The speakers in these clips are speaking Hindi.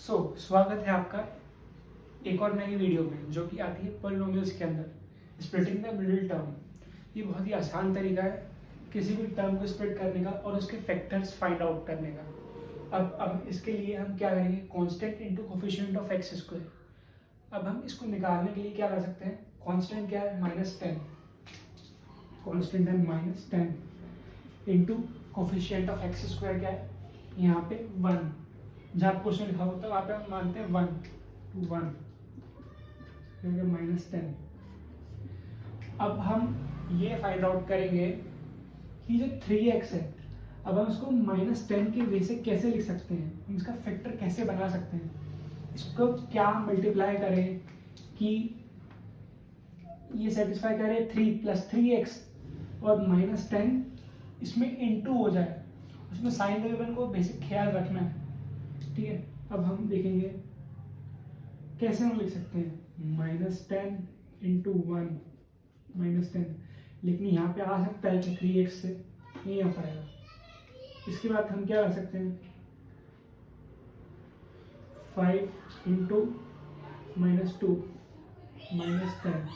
स्वागत है आपका एक और नई वीडियो में जो कि आती है पॉलिनोमियल्स के अंदर स्प्लिटिंग द मिडिल टर्म। ये बहुत ही आसान तरीका है किसी भी टर्म को स्प्लिट करने का और उसके फैक्टर्स फाइंड आउट करने का। अब इसके लिए हम क्या करेंगे, constant into coefficient of x square. अब हम इसको निकालने के लिए क्या कर सकते हैं, कांस्टेंट क्या है -10, कांस्टेंट है -10 into coefficient of x square क्या है यहाँ पे 1। जहाँ क्वेश्चन लिखा होता है वहाँ पे हम मानते हैं 1 -10। अब हम ये फाइंड आउट करेंगे कि जो 3x है, अब हम इसको -10 के वे से कैसे लिख सकते हैं, हम इसका फैक्टर कैसे बना सकते हैं, इसको क्या मल्टीप्लाई करें कि ये सेटिस्फाई करे 3 + 3x और -10 इसमें इनटू हो जाए। उसमें साइन वेरिएबल को बेसिक ख्याल रखना है, ठीक है। अब हम देखेंगे कैसे हम लिख सकते हैं -10 × 1 -10, लेकिन यहाँ पे आ सकता है कि 3x से नहीं आ पाएगा। इसके बाद हम क्या कर सकते हैं 5 × -2 -10।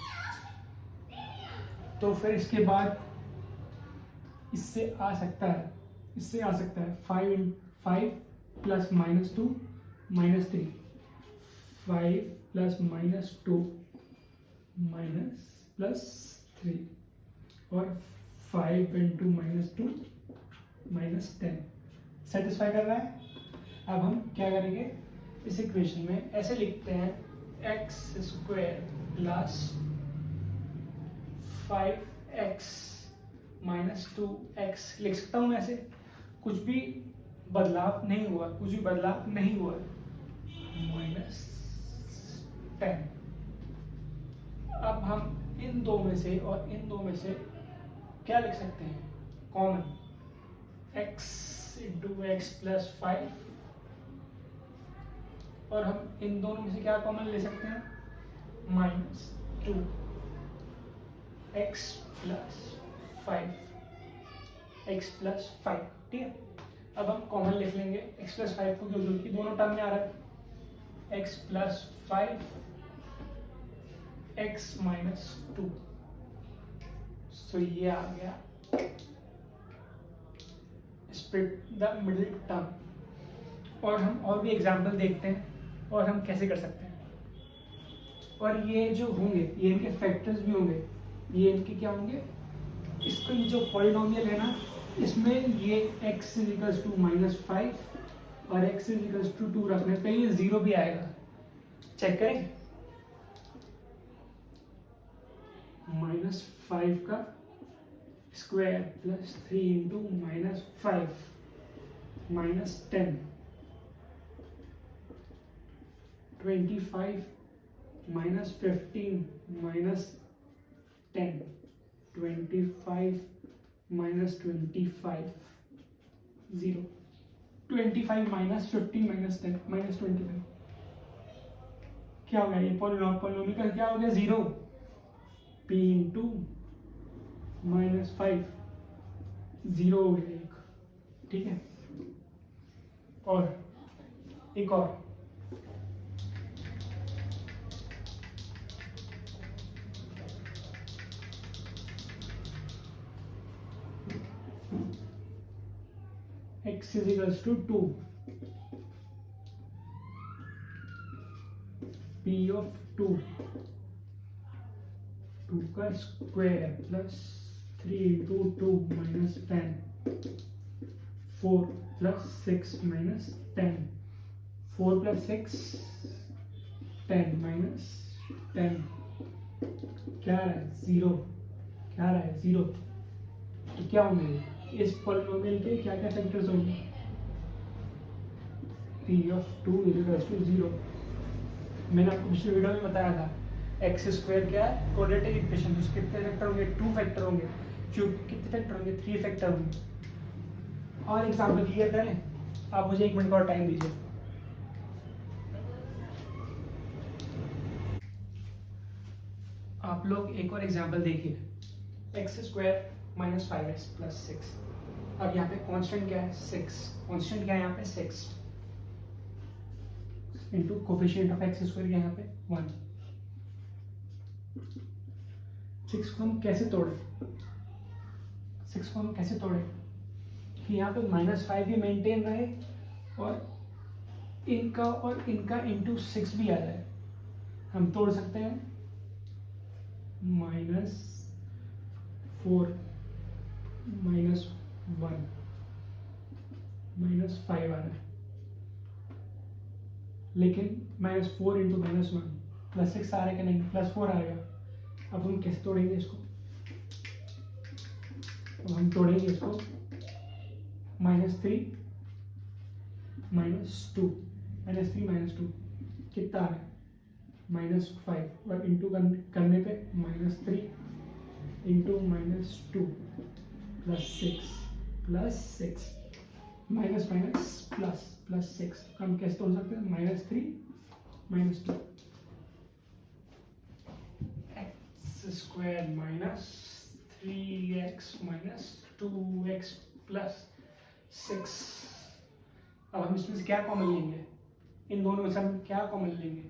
तो फिर इसके बाद इससे आ सकता है 5 + -2 -3, 5 + -2 +3 और 5 × -2 -10 सेटिस्फाई कर रहा है। अब हम क्या करेंगे, इस इक्वेशन में ऐसे लिखते हैं x² + 5x - 2x लिख सकता हूँ ऐसे, कुछ भी बदलाव नहीं हुआ -10। अब हम इन दो में से और इन दो में से क्या लिख सकते हैं कॉमन, x × x + 5, और हम इन दोनों में से क्या कॉमन ले सकते हैं -2x + 5, ठीक है। अब हम कॉमन लिख लेंगे x + 5 को, क्योंकि दोनों टर्म में आ रहा है x + 5 x - 2। सो ये आ गया स्प्लिट द मिडिल टर्म। और हम और भी एग्जाम्पल देखते हैं और हम कैसे कर सकते हैं। और ये जो होंगे ये इनके फैक्टर्स भी होंगे, ये इनके क्या होंगे, इसको ये जो पॉलिनोमियल है ना, इसमें ये x = -5 और x = 2 रखने पे ये 0 भी आएगा। चेक करें, -5 का स्क्वायर +3 × -5 -10, 25 - 15 - 10, 25 - 25 0, 25 - 15 - 10 -25 क्या हो गया, ये पॉलिनोमियल का क्या हो गया 0। p × -5 0 हो गया एक, ठीक है। और एक और x = 2, p of 2 का स्क्वायर +3 × 2 -10, 4 + 6 -10, 4 + 6 10 -10 क्या आ रहा है 0, तो क्या होंगे इस पॉलिनोमियल के क्या क्या फैक्टर्स होंगे, p of 2 = 0। मैंने आपको पिछले वीडियो में बताया था x² क्या है, क्वाड्रेटिक इक्वेशन, उसके कितने फैक्टर होंगे 2 फैक्टर होंगे, क्यूब कितने फैक्टर होंगे 3 फैक्टर होंगे। और एग्जाम्पल क्लियर करें, आप मुझे 1 मिनट का और टाइम दीजिए। आप लोग एक और एग्जाम्पल देखिए, x² - 5x + 6। अब यहाँ पे कांस्टेंट क्या है 6, कांस्टेंट क्या है यहाँ पे 6, into coefficient of x square यहाँ पे 1। 6 को हम कैसे तोड़े, 6 को हम कैसे तोड़े कि यहाँ पे -5 भी मेंटेन रहे और इनका इंटू 6 भी आ जाए। हम तोड़ सकते हैं -4 -1 -5 आ रहा है, लेकिन -4 इंटू -1 +6 आ रहा है कि नहीं, +4 आ गया। अब हम कैसे तोड़ेंगे इसको, अब हम तोड़ेंगे इसको -3 -2 -3 -2 कितना है -5 और इंटू करने पे -3 इंटू -2 +6 माइनस +6 हम कैसे तोड़ सकते हैं, -3 -2 x² -3x -2x +6। अब हम इसमें से क्या कॉमन लेंगे, इन दोनों में से हम क्या कॉमन लेंगे,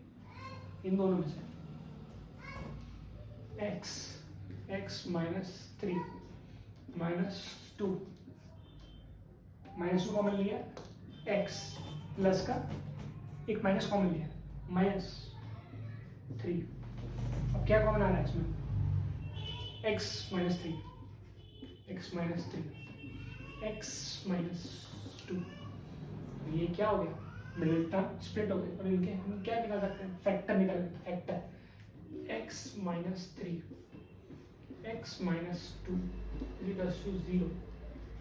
इन दोनों में से x -3 -2 -2 कॉमन लिया, x प्लस का एक माइनस कॉमन लिया -3। अब क्या कॉमन आ रहा है इसमें, x -3 x -2। ये क्या हो गया, मिडिल टर्म स्प्लिट हो गए और इनके हम क्या निकाल सकते हैं, फैक्टर निकाल सकते हैं। Factor x -3 x -2 0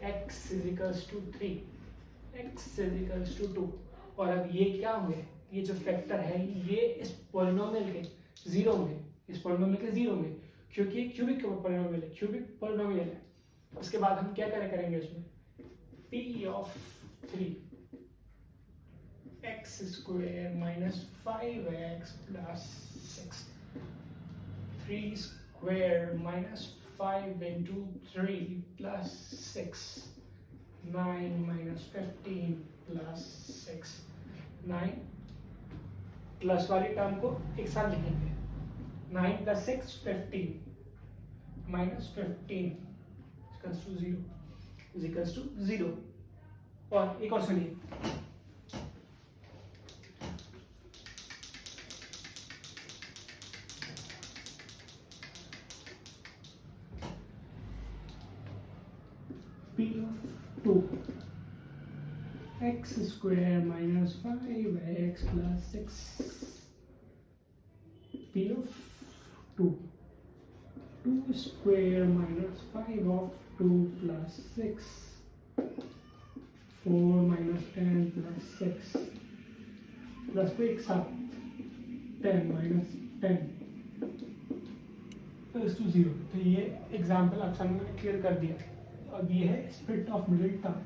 x 3 x 2। और अब ये क्या होंगे, ये जो फैक्टर है ये इस पॉलिनोमियल के 0 होंगे, इस पॉलिनोमियल के 0 होंगे क्योंकि ये क्यूबिक पॉलिनोमियल है। उसके बाद हम क्या करेंगे इसमें, p of 3 x² -5x + 6 3² -5 into 3 + 6 9 -15 + 6 9 plus वाली टर्म को एक साथ लिखेंगे, 9 + 6 15 -15 0 और एक और सुनिए, p of 2 x² -5x + 6 p of 2 2² -5 of 2 + 6 4 -10 + 6 plus को एक साथ 10 -10 = 0। तो ये एग्जाम्पल आप सबने क्लियर कर दिया। अब ये है स्प्लिट ऑफ मिडिल टर्म।